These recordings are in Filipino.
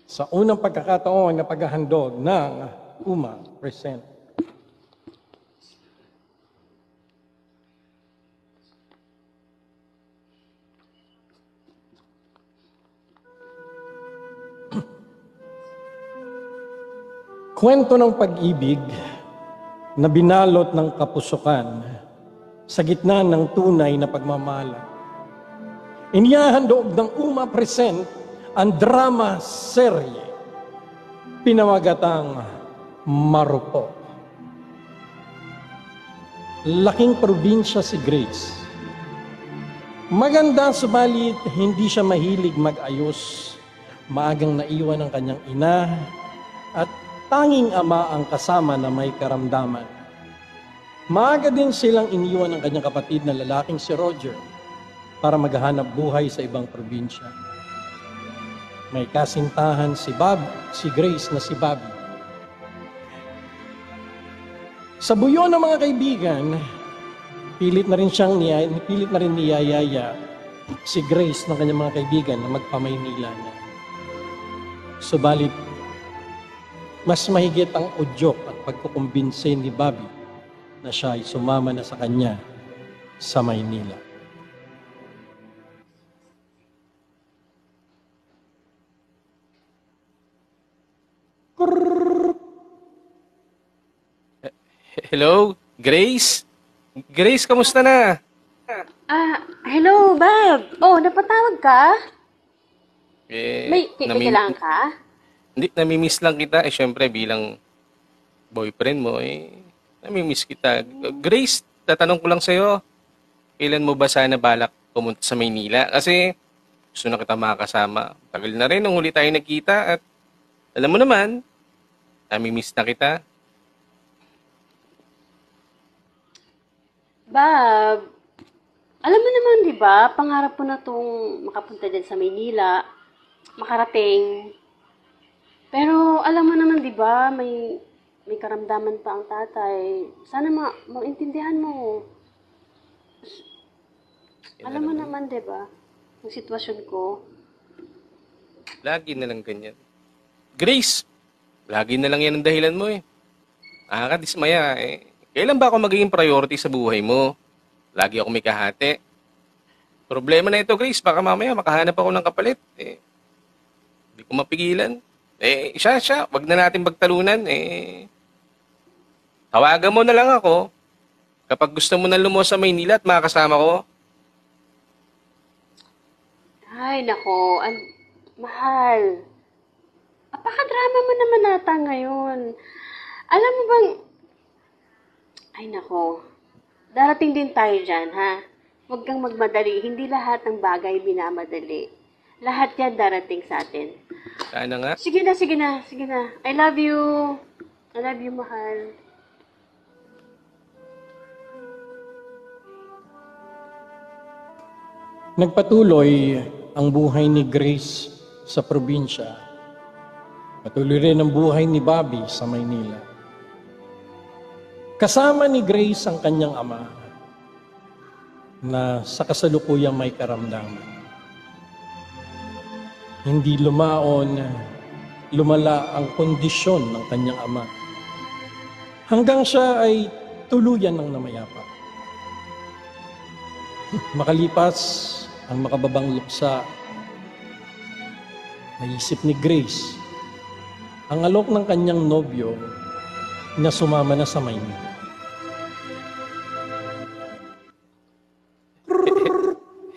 sa unang pagkakataon na paghahandog ng UMA Present. Kwento ng pag-ibig na binalot ng kapusukan sa gitna ng tunay na pagmamahalan. Inihahandog ng UMA Present ang drama serye pinamagatang Marupok. Laking probinsya si Grace. Maganda subalit hindi siya mahilig mag-ayos. Maagang naiwan ang kanyang ina at tanging ama ang kasama na may karamdaman. Maaga din silang iniwan ng kanyang kapatid na lalaking si Roger para maghahanap buhay sa ibang probinsya. May kasintahan si Grace na si Bobby. Sa buyo ng mga kaibigan, pilit na rin niyayaya si Grace ng kanyang mga kaibigan na magpamaynila na. Subalit, mas mahigit ang udyok at pagkukumbinse ni Bobby na siya ay sumama na sa kanya sa Maynila. Hello, Grace? Grace, kamusta na? Hello, Bob. Oh, napatawag ka? May kailangan ka? Hindi, namimiss lang kita. Syempre, bilang boyfriend mo, namimiss kita. Grace, tatanong ko lang sa'yo, kailan mo ba sana balak pumunta sa Maynila? Kasi gusto na kita makakasama. Tagal na rin nung huli tayo nagkita at alam mo naman, namimiss na kita. Bob, alam mo naman, di ba, pangarap ko na itong makapunta dyan sa Maynila, makarating. Pero alam mo naman, di ba, may karamdaman pa ang tatay. Sana maintindihan mo. Alam mo naman, di ba, ang sitwasyon ko. Lagi na lang ganyan. Grace, lagi na lang yan ang dahilan mo eh. Nakakadismaya eh. Kailan ba ako magiging priority sa buhay mo? Lagi ako may kahati. Problema na ito, Grace. Baka mamaya makahanap ako ng kapalit. Hindi ko mapigilan. Siya. Wag na natin magtalunan. Tawagan mo na lang ako kapag gusto mo na lumuwas sa Maynila at makakasama ko. Ay, nako. Mahal. Apaka-drama mo naman nata ngayon. Alam mo bang... Ay, nako. Darating din tayo dyan, ha? Huwag kang magmadali. Hindi lahat ng bagay binamadali. Lahat yan darating sa atin. Sana nga. Sige na. I love you. I love you, mahal. Nagpatuloy ang buhay ni Grace sa probinsya. Patuloy rin ang buhay ni Bobby sa Maynila. Kasama ni Grace ang kanyang ama na sa kasalukuyang may karamdaman. Hindi lumala ang kondisyon ng kanyang ama. Hanggang siya ay tuluyan ng namayapa. Makalipas ang makababang luksa, naisip ni Grace ang alok ng kanyang nobyo na sumama na sa Maynila.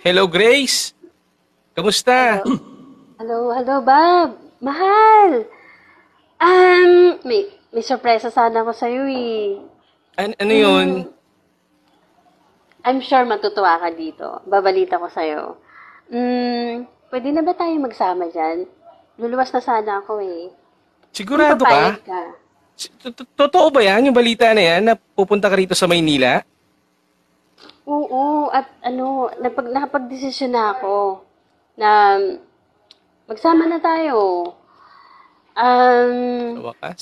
Hello, Grace. Kamusta? Hello, Bob. Mahal. May sorpresa sana ako sa'yo eh. Ano yun? I'm sure matutuwa ka dito. Babalita ko sa'yo. Pwede na ba tayo magsama dyan? Luluwas na sana ako eh. Sigurado Papayag ka? Totoo ba yan? Yung balita na yan na pupunta ka rito sa Maynila? Oo, at nakapag-desisyon na ako na magsama na tayo. Sa wakas?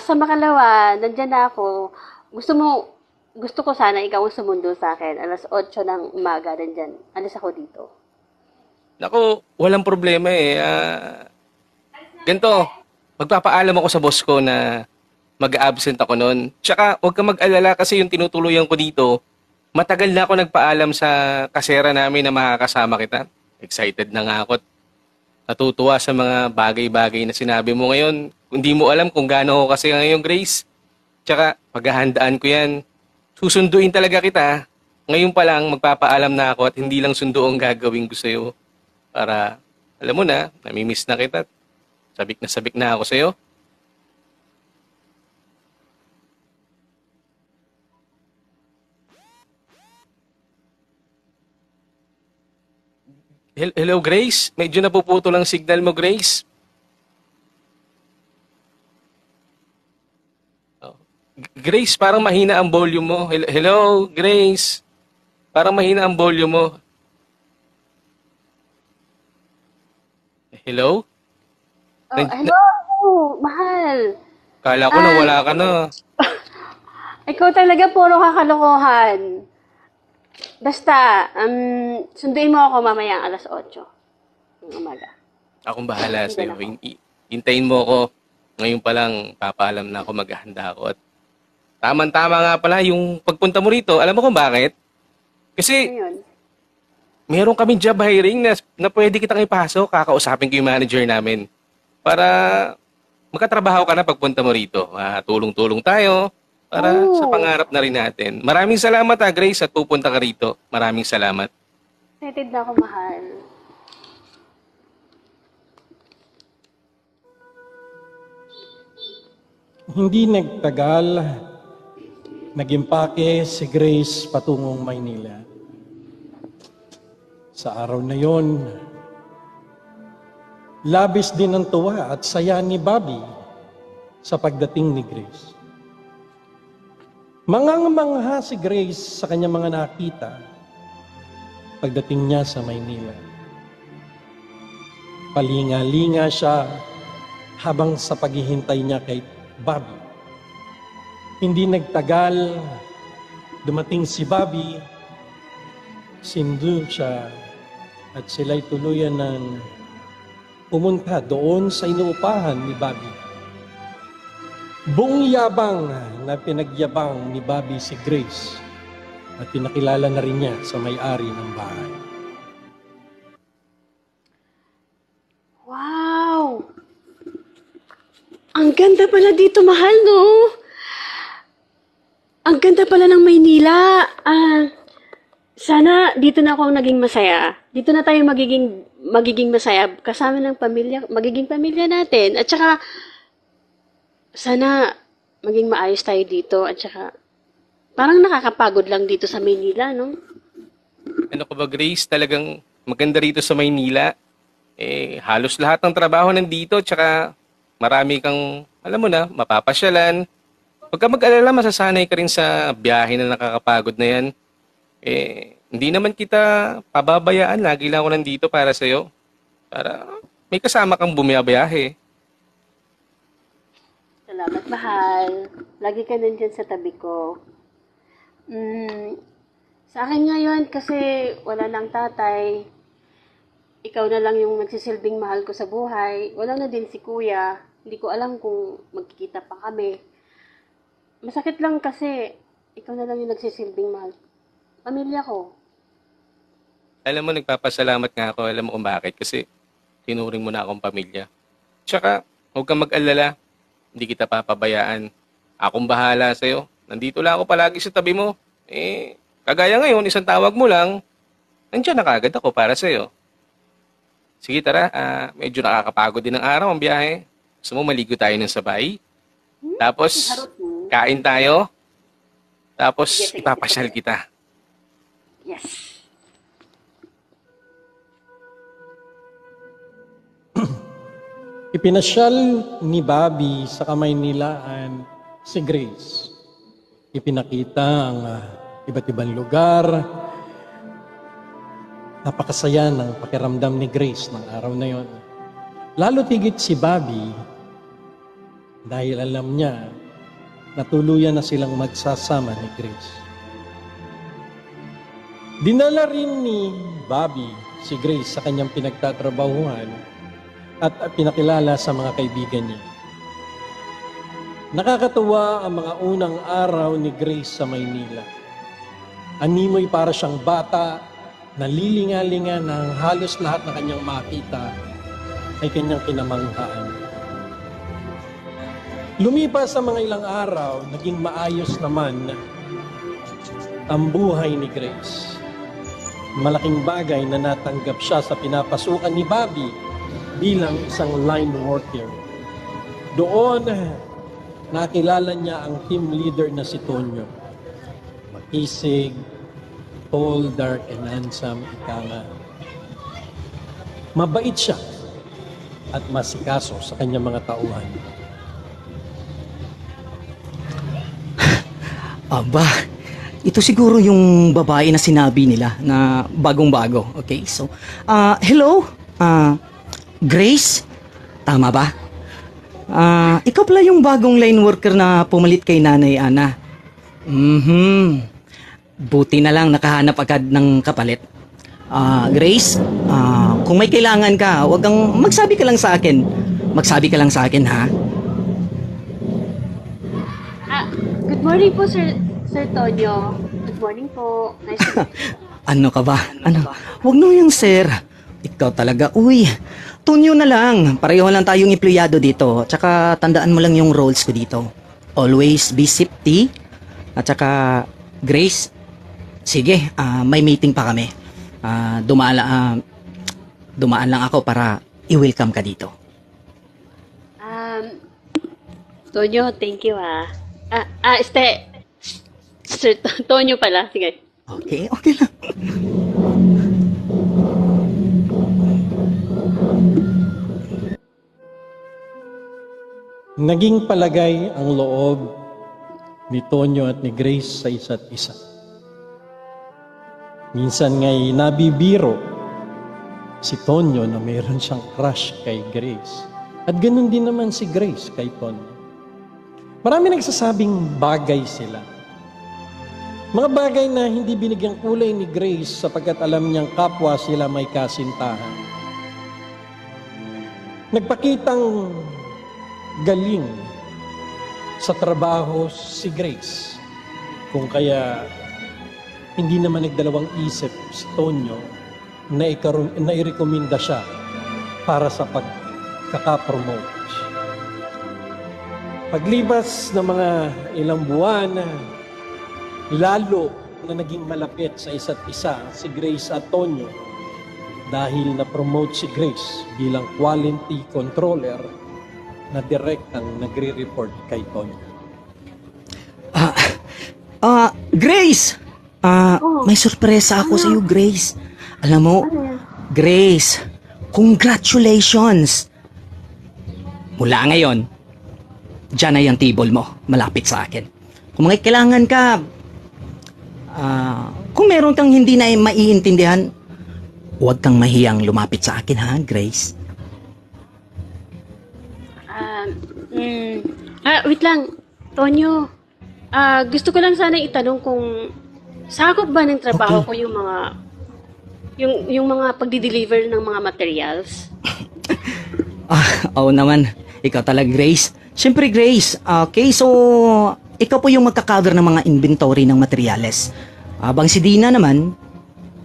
Sa makalawa, nandyan na ako. Gusto ko sana ikaw ang sumundo sa akin. 8:00 ng umaga, nandyan. Alis ako dito. Naku, walang problema eh. Ganito, magpapaalam ako sa boss ko na mag-absent ako noon. Tsaka, huwag ka mag-alala kasi yung tinutuluyan ko dito, matagal na ako nagpaalam sa kasera namin na makakasama kita. Excited na nga ako. Natutuwa sa mga bagay-bagay na sinabi mo ngayon. Hindi mo alam kung gaano ako kasi ngayon, Grace. Tsaka, paghahandaan ko yan. Susunduin talaga kita. Ngayon pa lang, magpapaalam na ako at hindi lang sundo ang gagawin ko sa'yo. Para, alam mo na, namimiss na kita. Sabik na ako sa'yo. Hello, Grace? Medyo napuputol ang signal mo, Grace. Oh. Grace, parang mahina ang volume mo. Hello, Grace? Parang mahina ang volume mo. Hello? Oh, hello, mahal. Kala ko nawala ka na. Ikaw talaga puro kakalokohan. Basta, sunduin mo ako mamaya ang alas 8 ng umaga. Akong bahala sa'yo. Hintayin mo ako. Ngayon pa lang, papaalam na ako, maghahanda ako. At tama nga pala yung pagpunta mo rito. Alam mo kung bakit? Kasi, Ayun. meron kaming job hiring na pwede kitang ipasok. Kakausapin ko yung manager namin. Para makatrabaho ka na pagpunta mo rito. Tulong-tulong tayo. Para sa pangarap na rin natin. Maraming salamat Grace, at pupunta ka rito. Maraming salamat. Excited na ako, mahal. Hindi nagtagal, nagimpake si Grace patungong Maynila. Sa araw na yon, labis din ang tuwa at saya ni Bobby sa pagdating ni Grace. Mangangmangha si Grace sa kanyang mga nakita pagdating niya sa Maynila. Palinga-linga siya habang sa paghihintay niya kay Bobby. Hindi nagtagal, dumating si Bobby, sindo siya at sila'y tuluyan ng pumunta doon sa inuupahan ni Bobby. Buong yabang na pinagyabang ni Bobby si Grace at pinakilala na rin niya sa may-ari ng bahay. Wow! Ang ganda pala dito, mahal, no? Ang ganda pala ng Maynila. Sana dito na ako naging masaya. Dito na tayo magiging masaya kasama ng pamilya, magiging pamilya natin. At saka, sana maging maayos tayo dito. At saka, parang nakakapagod lang dito sa Maynila, no? Ano ka ba Grace? Talagang maganda rito sa Maynila. Halos lahat ng trabaho nandito. Tsaka marami kang, alam mo na, mapapasyalan. Huwag ka mag-alala, masasanay ka rin sa biyahe na nakakapagod na yan. Hindi naman kita pababayaan. Lagi lang ako nandito para sa'yo. Para may kasama kang bumiyabiyahe. Salamat, mahal. Lagi ka nandyan sa tabi ko. Sa akin ngayon, kasi wala nang tatay, ikaw na lang yung nagsisilbing mahal ko sa buhay. Wala na din si kuya. Hindi ko alam kung magkikita pa kami. Masakit lang kasi ikaw na lang yung nagsisilbing mahal. Pamilya ko. Alam mo, nagpapasalamat nga ako. Alam mo kung bakit. Kasi tinuring mo na akong pamilya. Tsaka, huwag kang mag-alala. Hindi kita papabayaan. Akong bahala sa'yo. Nandito lang ako palagi sa tabi mo. Kagaya ngayon, isang tawag mo lang, nandiyan na kagad ako para sa'yo. Sige, tara. Medyo nakakapagod din ang araw ang biyahe. Gusto mo maligo tayo ng sabay? Tapos, kain tayo. Tapos, Sige. ipapasyal kita. Yes. Ipinasyal ni Bobby sa Kamaynilaan si Grace. Ipinakita ang iba't ibang lugar. Napakasaya ng pakiramdam ni Grace ng araw na yon. Lalo tigit si Bobby dahil alam niya na tuluyan na silang magsasama ni Grace. Dinala rin ni Bobby si Grace sa kanyang pinagtatrabahuhan at pinakilala sa mga kaibigan niya. Nakakatuwa ang mga unang araw ni Grace sa Maynila. Animoy para siyang bata, nalilingalinga ng halos lahat na kanyang makita ay kanyang kinamanghaan. Lumipas sa mga ilang araw, naging maayos naman ang buhay ni Grace. Malaking bagay na natanggap siya sa pinapasukan ni Bobby bilang isang line worker. Doon, nakilala niya ang team leader na si Tonyo. Makisig, tall, dark, and handsome, ika nga. Mabait siya at masikaso sa kanyang mga tauhan. Aba, ito siguro yung babae na sinabi nila na bagong-bago. Okay, so, hello? Grace? Tama ba? Ikaw pala yung bagong line worker na pumalit kay Nanay Ana. Buti na lang nakahanap agad ng kapalit. Grace, kung may kailangan ka, wag kang magsabi ka lang sa akin. Magsabi ka lang sa akin, ha? Good morning po, Sir Tonyo. Good morning po. Nice to meet you. Ano ka ba? Ano? Wag na yung sir. Ikaw talaga. Uy, Tonyo na lang. Pareho lang tayong empleyado dito. Tsaka tandaan mo lang yung roles ko dito. Always be safety. At tsaka, Grace, sige, may meeting pa kami. Dumaan lang ako para i-welcome ka dito. Tonyo, thank you Sir Tonyo pala. Sige. Okay, okay lang. Naging palagay ang loob ni Tonyo at ni Grace sa isa't isa. Minsan nga'y nabibiro si Tonyo na mayroon siyang crush kay Grace. At ganun din naman si Grace kay Tonyo. Marami nagsasabing bagay sila. Mga bagay na hindi binigyang kulay ni Grace sapagkat alam niyang kapwa sila may kasintahan. Nagpakitang galing sa trabaho si Grace. Kung kaya hindi naman nagdalawang isip si Tonyo na i-rekomenda siya para sa pagkakapromote. Paglipas ng mga ilang buwan, lalo na naging malapit sa isa't isa si Grace at Tonyo dahil na-promote si Grace bilang quality controller na direktang nagre-report kay Tonyo. Grace! May sorpresa ako sa iyo, Grace. Alam mo, Grace, congratulations! Mula ngayon, dyan na yung table mo, malapit sa akin. Kung may kailangan ka, kung meron kang hindi na maiintindihan, huwag kang mahiyang lumapit sa akin, ha, Grace? Wait lang. Tonyo, gusto ko lang sana itanong kung sakop ba ng trabaho ko yung mga yung mga pagdi-deliver ng mga materials? Oo naman. Ikaw talaga, Grace. Siyempre, Grace. Okay, so ikaw po yung magka-cover ng mga inventory ng materyales. Habang si Dina naman,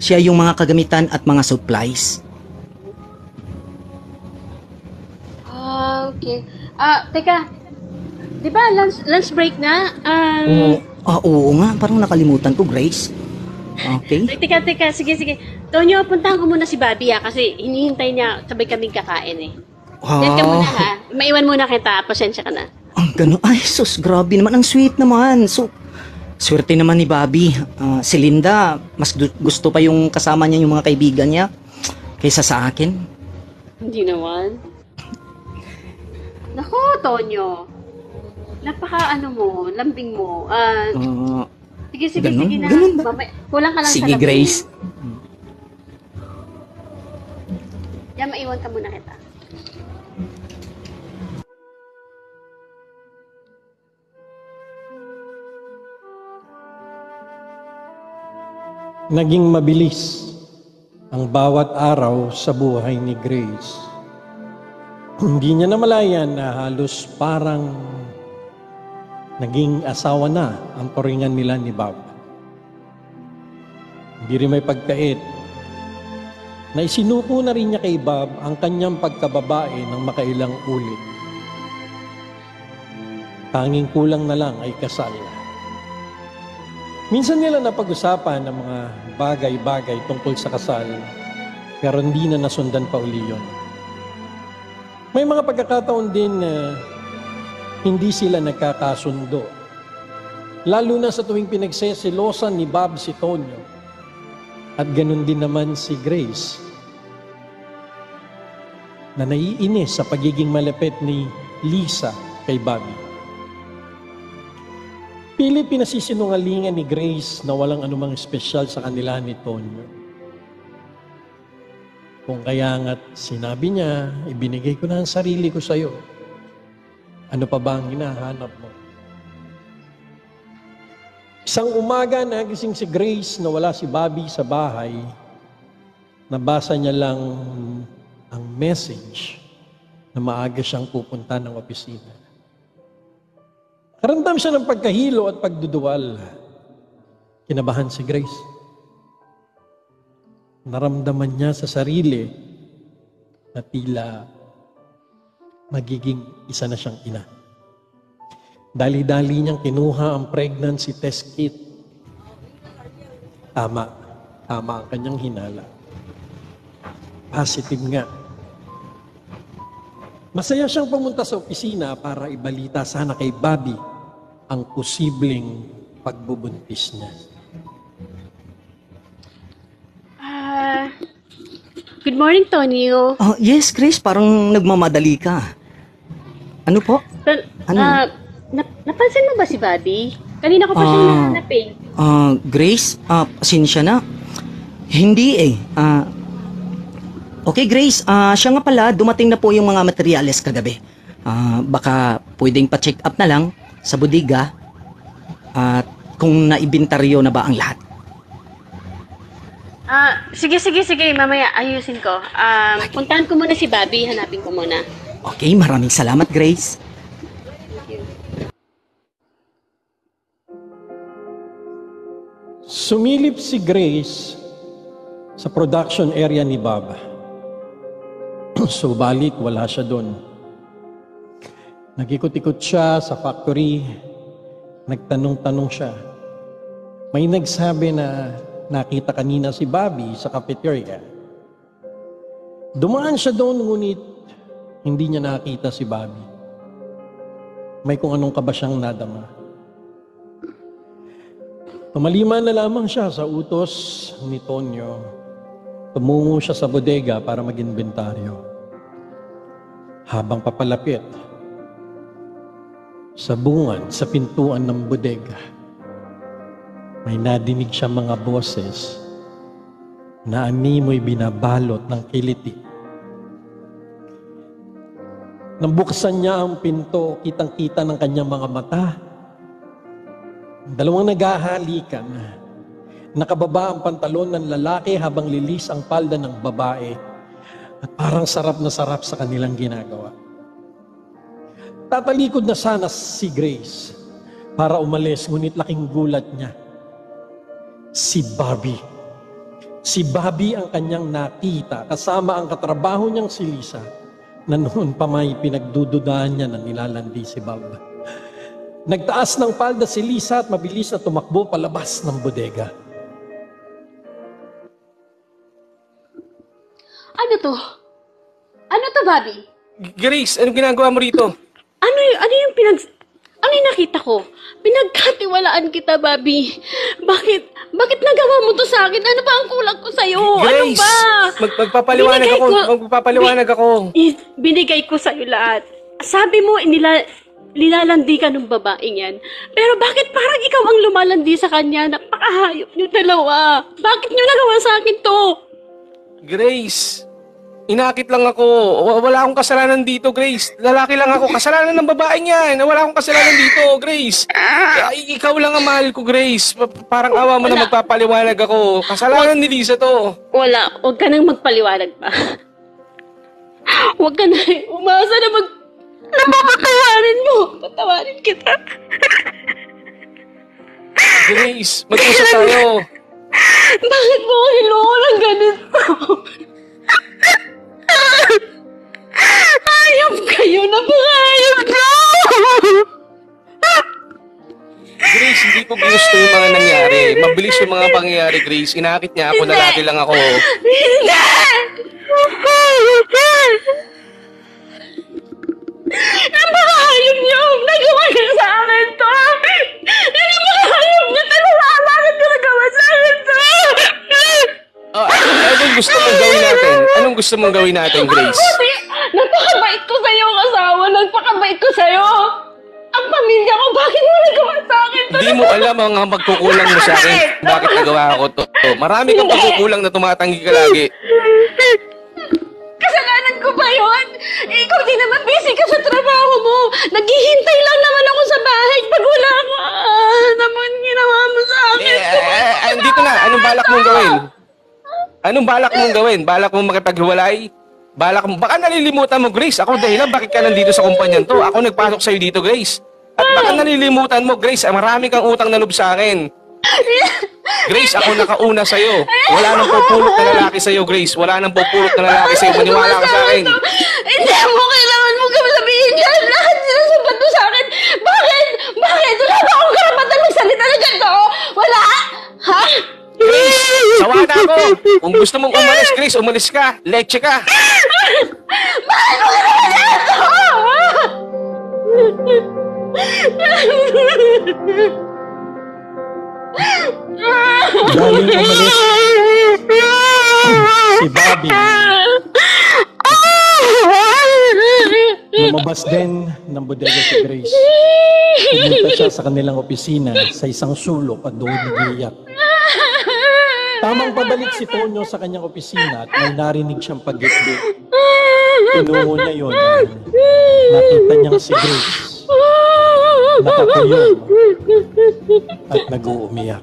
siya yung mga kagamitan at mga supplies. Okay. Teka. Di ba lunch break na? Oo nga. Parang nakalimutan ko, Grace. Okay. Teka. Sige. Tonyo, puntahan ko muna si Bobby kasi hinihintay niya sabay kaming kakain eh. Diyan ka muna ha. Maiwan muna kita. Pasensya ka na. Ang gano'n. Ay, sus, grabe naman. Ang sweet naman. So, swerte naman ni Bobby. Si Linda, mas gusto pa yung kasama niya yung mga kaibigan niya kaysa sa akin. Hindi naman. Naku, Tonyo. Lambing mo. Sige na. Ganun ba? Kulang ka lang Sige, sa lambing. Grace. Yan, maiwan ka muna kita. Naging mabilis ang bawat araw sa buhay ni Grace. Hindi niya namalayan na halos parang naging asawa na ang turingan nila ni Bob. Hindi rin may pagkait na isinuko na rin niya kay Bob ang kanyang pagkababae ng makailang ulit. Tanging kulang na lang ay kasal. Minsan nila napag-usapan ng mga bagay-bagay tungkol sa kasal, pero hindi na nasundan pa uli yun. May mga pagkakataon din na hindi sila nagkakasundo. Lalo na sa tuwing pinagseselosan ni Bob si Tonyo. At ganun din naman si Grace, na naiinis sa pagiging malapit ni Lisa kay Bobby. Pilit pinasisinungalingan ni Grace na walang anumang espesyal sa kanila ni Tonyo. Kung kaya nga't sinabi niya, ibinigay ko na ang sarili ko sa iyo. Ano pa ba ang hinahanap mo? Isang umaga nagising si Grace na wala si Bobby sa bahay. Nabasa niya lang ang message na maaga siyang pupunta ng opisina. Karamdam siya ng pagkahilo at pagduduwal. Kinabahan si Grace. Naramdaman niya sa sarili na tila magiging isa na siyang ina. Dali-dali niyang kinuha ang pregnancy test kit. Tama ang kanyang hinala. Positive nga. Masaya siyang pumunta sa opisina para ibalita sana kay Bobby ang posibleng pagbubuntis niya. Good morning, Tonyo. Oh, yes, Grace, parang nagmamadali ka. Ano po? Ano? Napansin mo ba si Bobby? Kanina ko pa siya hinahanap eh. Grace, pasensya na. Hindi eh. Okay, Grace, siya nga pala, dumating na po yung mga materyales kagabi. Baka pwedeng pa-check up na lang sa bodega at kung naibintaryo na ba ang lahat. Sige. Mamaya ayusin ko. Puntahan ko muna si Bobby. Hanapin ko muna. Okay, maraming salamat, Grace. Sumilip si Grace sa production area ni Bob. Subalit, wala siya doon. Nag-ikot-ikot siya sa factory. Nagtanong-tanong siya. May nagsabi na nakita kanina si Bobby sa cafeteria. Dumaan siya doon, ngunit hindi niya nakita si Bobby. May kung anong kaba siyang nadama. Tumaliman na lamang siya sa utos ni Tonyo. Tumungo siya sa bodega para mag-inventaryo. Habang papalapit, sa bungan, sa pintuan ng bodega, may nadinig siya mga boses na animoy binabalot ng kiliti. Nang buksan niya ang pinto, kitang-kita ng kanyang mga mata. Dalawang naghahalikan. Nakababa ang pantalon ng lalaki habang lilis ang palda ng babae at parang sarap na sarap sa kanilang ginagawa. Tatalikod na sana si Grace para umalis, ngunit laking gulat niya. Si Bobby. Si Bobby ang kanyang nakita kasama ang katrabaho niyang si Lisa na noon pa may pinagdududaan niya na nilalandi si Bob. Nagtaas ng palda si Lisa at mabilis na tumakbo palabas ng bodega. Ano to? Ano to, Bobby? Grace, anong ginagawa mo rito? Ano yung nakita ko? Pinagkatiwalaan kita, Bobby. Bakit nagawa mo to sa akin? Ano ba ang kulang ko sa'yo? Grace! Ano ba? Magpapaliwanag ako. Binigay ko sa'yo lahat. Sabi mo, nilalandi ka ng babaeng yan. Pero bakit parang ikaw ang lumalandi sa kanya? Napakahayop niyo dalawa. Bakit niyo nagawa sa akin to? Grace, inakit lang ako. Wala akong kasalanan dito, Grace. Lalaki lang ako. Kasalanan ng babaeng yan. Wala akong kasalanan dito, Grace. Ikaw lang ang mahal ko, Grace. Parang awa mo na magpapaliwanag ako. Kasalanan ni Lisa to. Wala. Huwag ka nang magpaliwanag pa. Huwag ka na rin umasa na napapatawarin mo. Patawarin kita. Grace, mag-usap tayo. Bakit mo ko niloko ng ganito? Hayop kayo! Napakahayop ka! Grace, hindi ko gusto yung mga nangyari. Mabilis yung mga pangyayari, Grace. Inakit niya ako, lalaki lang ako. Hindi! Napakahayop niyo! Nagawa niyo sa akin to! Napakahayop niyo talaga! Bakit niyo nagawa sa akin to? Anong gusto mong gawin natin? Anong gusto mong gawin natin, Grace? Buti! Napakabait ko sa'yo, kasawa! Napakabait ko sa'yo! Ang pamilya ko, bakit mo nagawa sa akin to? Hindi mo alam ang mga pagkukulang mo sa akin. Bakit nagawa ko to? Marami kang pagkukulang na tumatanggi ka lagi. Kasalanan ko ba yun? Ikaw din naman busy ka sa trabaho mo. Naghihintay lang naman ako sa bahay pag wala ka. Naman ginawa mo sa akin. Dito na. Anong balak mong gawin? Anong balak mong gawin? Balak mong makipaghiwalay? Balak mo? Baka nalilimutan mo, Grace. Ako dahilan bakit ka nandito sa kumpanyan to. Ako nagpasok sa'yo dito, Grace. At baka nalilimutan mo, Grace. Marami kang utang na loob sa akin. Grace, ako nakauna sa'yo. Wala nang pupulot na lalaki sa'yo, Grace. Wala nang pupulot na lalaki sa'yo. Maniwala ka sa akin. Hindi mo kailangan mo sabihin yan. Lahat sinasabat mo sa akin. Bakit? Bakit? Wala ba akong karapatan magsalita na ganito? Wala? Ha? Grace, sawa na ako. Kung gusto mong umalis, Grace, umalis ka. Leche ka. Bakit mo ginawa ito? Galing umalis si Bobby. Lumabas din ng bodega si Grace. Pumunta siya sa kanilang opisina sa isang sulok at doon nagiiyak. Tamang pabalik si Tonyo sa kanyang opisina at may narinig siyang pag-gitbit. Tinungo niya yun. Nakita niyang si Grace nakatuyong at nag-uumiyak.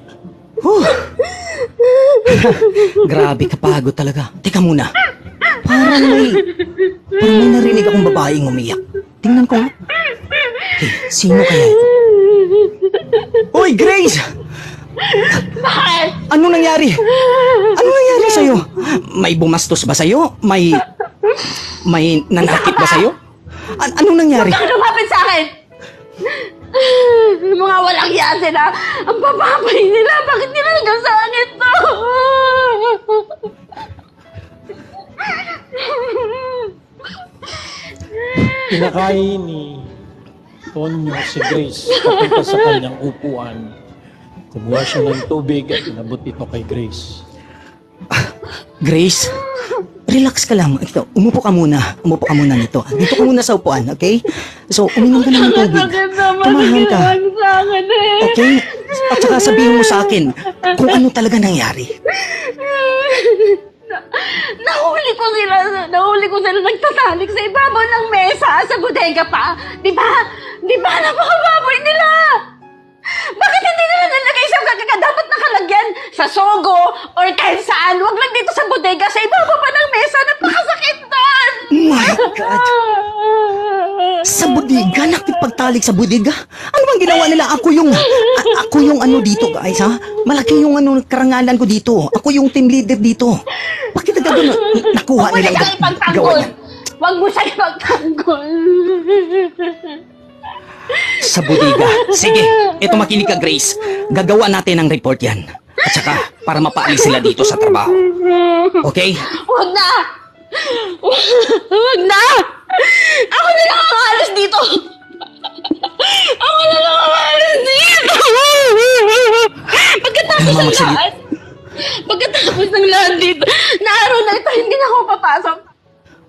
Grabe kapagod talaga. Teka muna. Parang may narinig akong babaeng umiyak. Tingnan ko nga. Eh, sino kaya ito? Hoy, Grace! Ano nangyari? Ano nangyari sa'yo? May bumastos ba sa'yo? May nanakit ba sa'yo? Anong nangyari? Huwag kang lumapit sa akin! Mga walang hiya sila. Ang bababay nila. Bakit nila hanggang sa akin to? Pinakain ni Tonyo si Grace papunta sa kanyang upuan. Kumuha siya ng tubig at inabot ito kay Grace. Grace, relax ka lang. Ito, umupo ka muna. Umupo ka muna nito. Dito ka muna sa upuan, okay? So, uminom ka ng tubig. Tumahan ka. Okay? At saka sabihin mo sa akin kung ano talaga nangyari. Nahuli ko sila nagtatalik sa ibabaw ng mesa sa bodega pa. Di ba? Napakababoy nila. Bakit hindi nila nalagay sa dapat nakalagyan sa sogo or kahit saan? Huwag lang dito sa bodega, sa ibabaw pa ng mesa. Napakasakit doon. My God! Sa bodega? Nakipagtalik sa bodega? Ano bang ginawa nila? Ako yung ano dito, guys, ha? Malaki yung karangalan ko dito. Ako yung team leader dito. Bakit agad doon nakuha nila ang gawa niya? Huwag mo siya ipagtanggol. Sa bodega. Sige, ito makinig ka, Grace. Gagawa natin ang report yan. At saka, para mapaalis sila dito sa trabaho. Okay? Huwag na! Huwag na! Ako na lang ang alas dito! Ako na lang ang alas dito! Pagkatapos ng lahat dito, na araw na ito, hindi na ako papasok.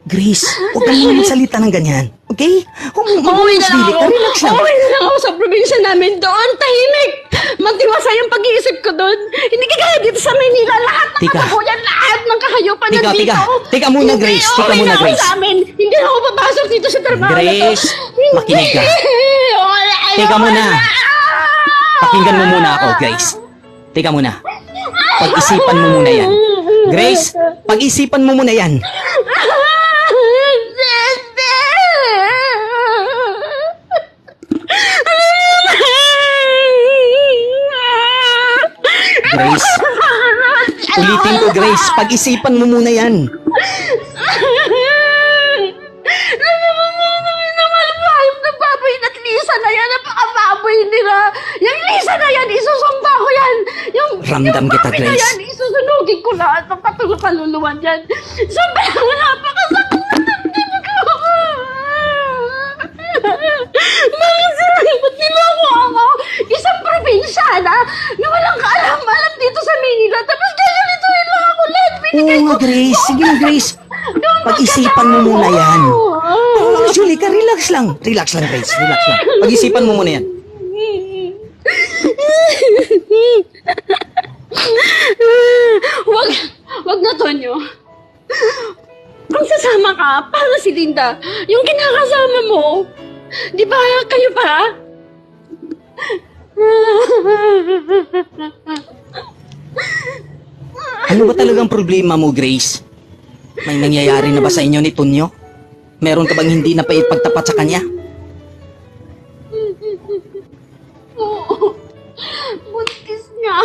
Grace, huwag ka naman magsalita ng ganyan. Okay? Uuwi na lang ako. Relax lang. Uuwi na lang ako sa probinsya namin doon. Tahimik. Magtiwasa yung pag-iisip ko doon. Hindi kagaya dito sa Maynila. Lahat ng kabuyan, lahat ng kahayupan nandito. Teka muna, Grace. Teka muna, Grace. Sa amin. Hindi na ako papasok dito sa trabaho na to. Grace, makinig ka. Teka muna. Pakinggan mo muna ako, Grace. Teka muna. Pag-isipan mo muna yan. Grace, pag-isipan mo muna yan. Grace. Ulitin ko, Grace. Pag-isipan mo muna yan. Nagbabayin at Lisa na yan, napakababoy nila. Yung Lisa na yan, isusumba ko yan. Ramdam yung kita, papi na Grace. yan, isusunugin ko lahat ng kaluluwan yan. Sobrang napakasakit na dibdib ko. Bakit sila, ba't niloko ako? Isang probinsyana na walang kaalam-alam dito sa Manila. Tapos gagalituin lang ako lahat. Oo nga, Grace. Sige na, Grace. Pag-isipan mo muna yan. Julie, relax lang. Relax lang, Grace. Relax lang. Pag-isipan mo muna yan. Wag na, Tonyo. Kung sasama ka, para si Linda, yung kinakasama mo, di ba kayo pa? Ano ba talagang problema mo, Grace? May nangyayari na ba sa inyo ni Tonyo? Meron ka bang hindi na paipagtapat sa kanya? Oo. Buntis niya.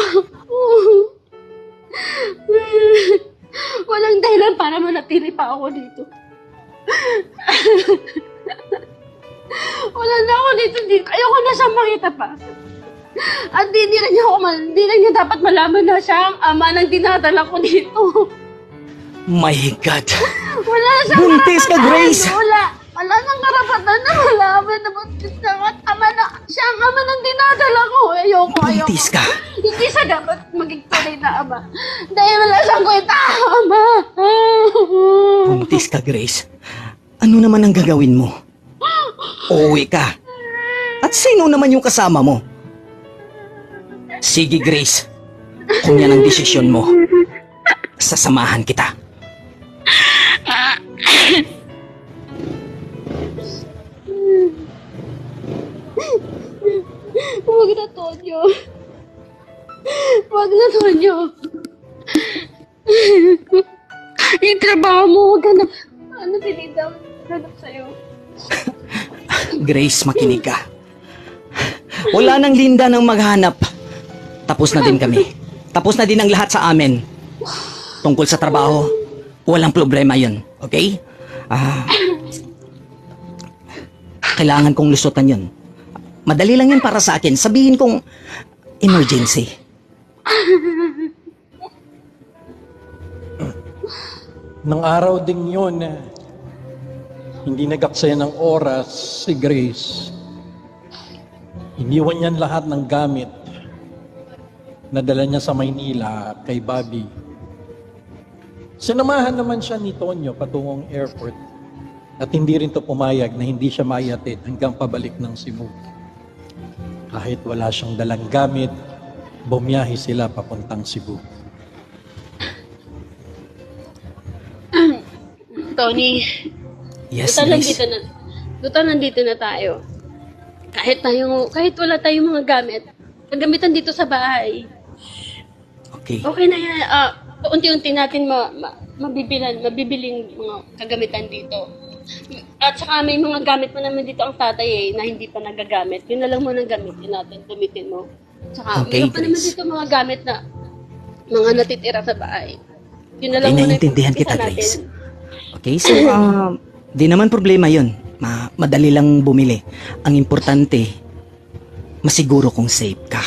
Walang dahilan para manatili pa ako dito. Wala na ako dito. Ayoko na siyang makita pa. At di lang niya dapat malaman na siya ang ama ng dinadala ko dito. My God! Wala siyang Buntis ka, Grace! Wala nang karapatan na malaman na buntis na at siya ang ama ng dinadala ko. Ayoko. Buntis ka? Hindi siya dapat maging tunay na ama. Dahil wala siyang kwenta, ama. Buntis ka, Grace. Ano naman ang gagawin mo? Uuwi ka. At sino naman yung kasama mo? Sige, Grace. Kung yan ang desisyon mo, sasamahan kita. Huwag na, Tonyo. Huwag na, Tonyo. Yung trabaho mo, huwag ka na. Ano, Linda? Hanap sa'yo. Grace, makinig ka. Wala nang Linda nang maghanap. Tapos na din kami. Tapos na din ang lahat sa amin. Tungkol sa trabaho, walang problema yun. Okay? Kailangan kong lusutan yun. Madali lang yun para sa akin. Sabihin kong emergency. Nang araw ding yun, hindi nag-aksaya ng oras si Grace. Iniwan niyan lahat ng gamit na dala niya sa Maynila kay Bobby. Sinamahan naman siya ni Tonyo patungong airport at hindi rin to pumayag na hindi siya maihatid hanggang pabalik ng Cebu. Kahit wala siyang dalang gamit, bumiyahe sila papuntang Cebu. Tony, Yes, Grace. Grace. Nandito na tayo. Kahit wala tayong mga gamit, kagamitan dito sa bahay. Okay. Okay na yan. Unti-unti natin mabibiling mga kagamitan dito. At saka may mga gamit mo naman dito ang tatay na hindi pa nagagamit. Yun na lang muna gamitin natin, gamitin mo. Tsaka Okay, meron pa naman Grace. dito mga gamit na mga natitira sa bahay. Yun na lang Okay, muna naiintindihan kita, ipagpisa Grace. natin. Okay, so, di naman problema yun. Madali lang bumili. Ang importante, masiguro kung safe ka.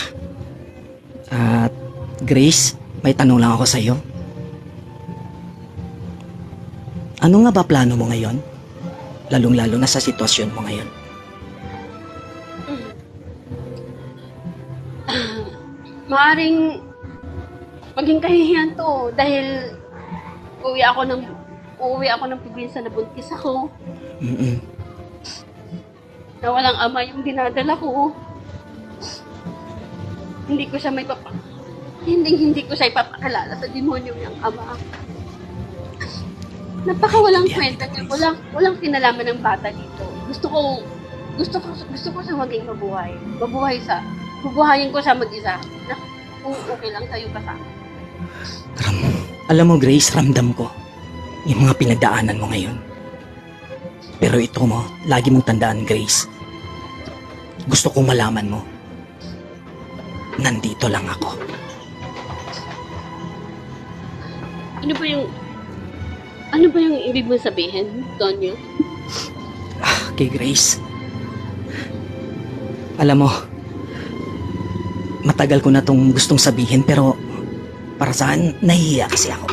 At, Grace, may tanong lang ako sa'yo. Ano nga ba plano mo ngayon? Lalong-lalo na sa sitwasyon mo ngayon. Maaring maging kahihiyan to dahil uuwi ako ng probinsya na buntis ako. Mm-mm. Na walang ama yung dinadala ko. Hindi ko siya hindi ko siya ipapakilala sa demonyo niyang ama. Napaka walang kwenta niya. Walang kinalaman ng bata dito. Gusto ko siya maging mabuhay. Bubuhayin ko siya mag-isa. Na kung okay lang sa'yo kasama. Alam mo, Grace, ramdam ko yung mga pinagdaanan mo ngayon. Pero ito mo, lagi mong tandaan, Grace. Gusto kong malaman mo, nandito lang ako. Ano ba yung... Ano ba yung ibig mo sabihin, Tonyo? Kay Grace. Alam mo, matagal ko na tong gustong sabihin pero para saan nahihiya kasi ako.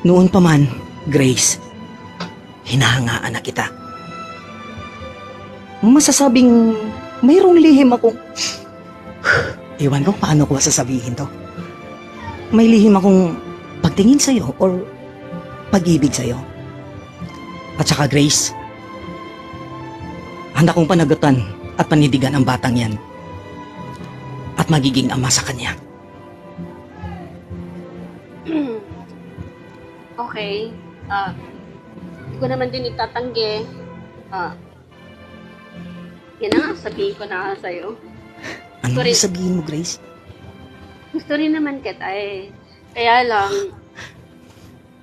Noon pa man, Grace, hinahangaan na kita. Masasabing mayroong lihim akong... Ewan ko paano ko sasabihin to. May lihim akong pagtingin sa'yo or pag-ibig sa'yo. At saka Grace, handa kong panagutan at panidigan ang batang yan. At magiging ama sa kanya. Okay. Hindi ko naman din itatanggi. Yan na nga, sabihin ko na nga sa'yo. Ano Sorry. sabihin mo, Grace? Gusto rin naman kita eh. Kaya lang,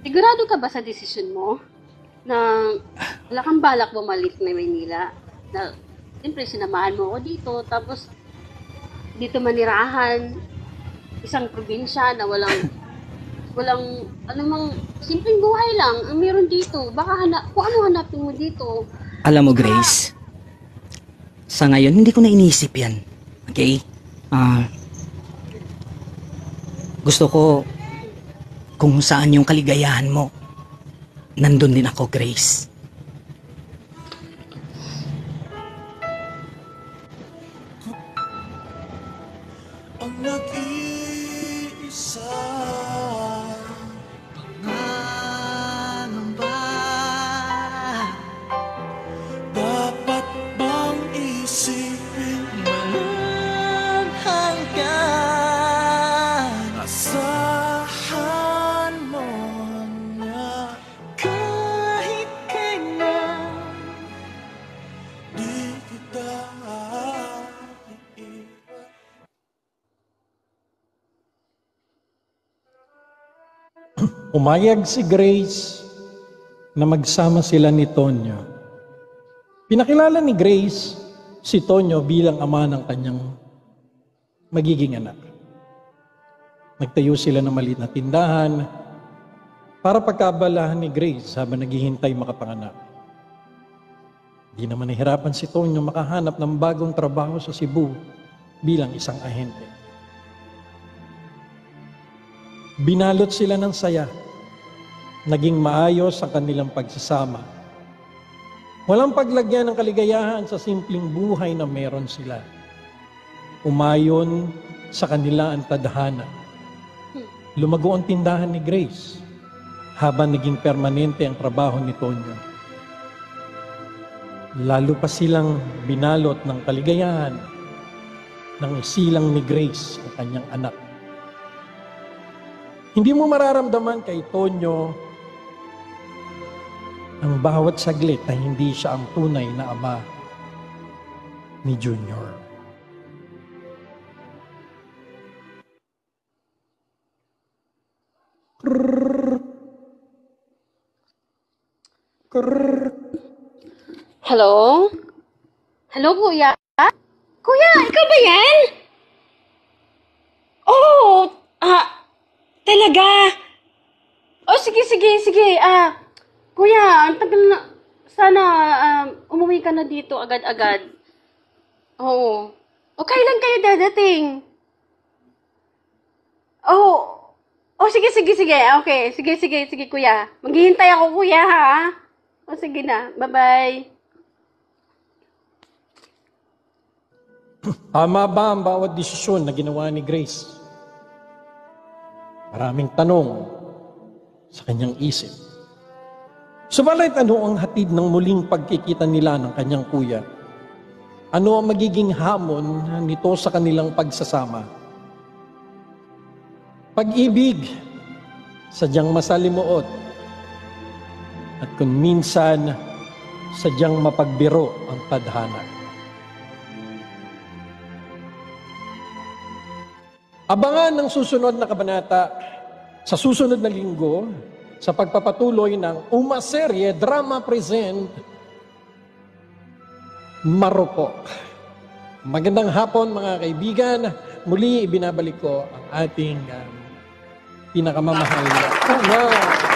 sigurado ka ba sa desisyon mo? Na wala kang balak bumalik na Maynila? Na, siyempre, sinamahan mo ako dito, tapos dito manirahan, isang probinsya na walang anumang simpleng buhay lang ang meron dito. Baka kung ano hanapin mo dito. Alam mo, Grace, sa ngayon, hindi ko na iniisip yan. Okay? Gusto ko kung saan yung kaligayahan mo, nandun din ako, Grace. Ang nag-iisa pangangamba. Dapat bang isipin walang hanggan? Asahan mo na kahit kailan di kita iiwan. Umayag si Grace na magsama sila ni Tonyo. Pinakilala ni Grace si Tonyo bilang ama ng kanyang magiging anak. Nagtayo sila ng maliit na tindahan para pagkaabalahan ni Grace habang naghihintay makapanganak. Di naman nahirapan si Tonyo makahanap ng bagong trabaho sa Cebu bilang isang ahente. Binalot sila ng saya. Naging maayos ang kanilang pagsasama. Walang paglagyan ng kaligayahan sa simpleng buhay na meron sila. Umayon sa kanila ang tadhana. Lumago ang tindahan ni Grace habang naging permanente ang trabaho ni Tonyo. Lalo pa silang binalot ng kaligayahan ng isilang ni Grace ang kanyang anak. Hindi mo mararamdaman kay Tonyo ang bawat saglit na hindi siya ang tunay na ama ni Junior. Hello? Hello, kuya? Kuya, ikaw ba yan? Oh, talaga? Oh, sige. Kuya, ang tagal na. Sana umuwi ka na dito agad-agad. Oo. O kailan kayo dadating? Oh, sige. Okay, sige, kuya. Maghihintay ako, kuya, ha? O, sige na. Bye-bye. Tama ba ang bawat desisyon na ginawa ni Grace? Maraming tanong sa kanyang isip. Subalit ano ang hatid ng muling pagkikita nila ng kanyang kuya? Ano ang magiging hamon nito sa kanilang pagsasama? Pag-ibig, sadyang masalimuot, at kung minsan, sadyang mapagbiro ang tadhana. Abangan ng susunod na kabanata sa susunod na linggo sa pagpapatuloy ng Uma Serye Drama Present Marupok. Magandang hapon mga kaibigan. Muli ibinabalik ko ang ating pinakamamahal na.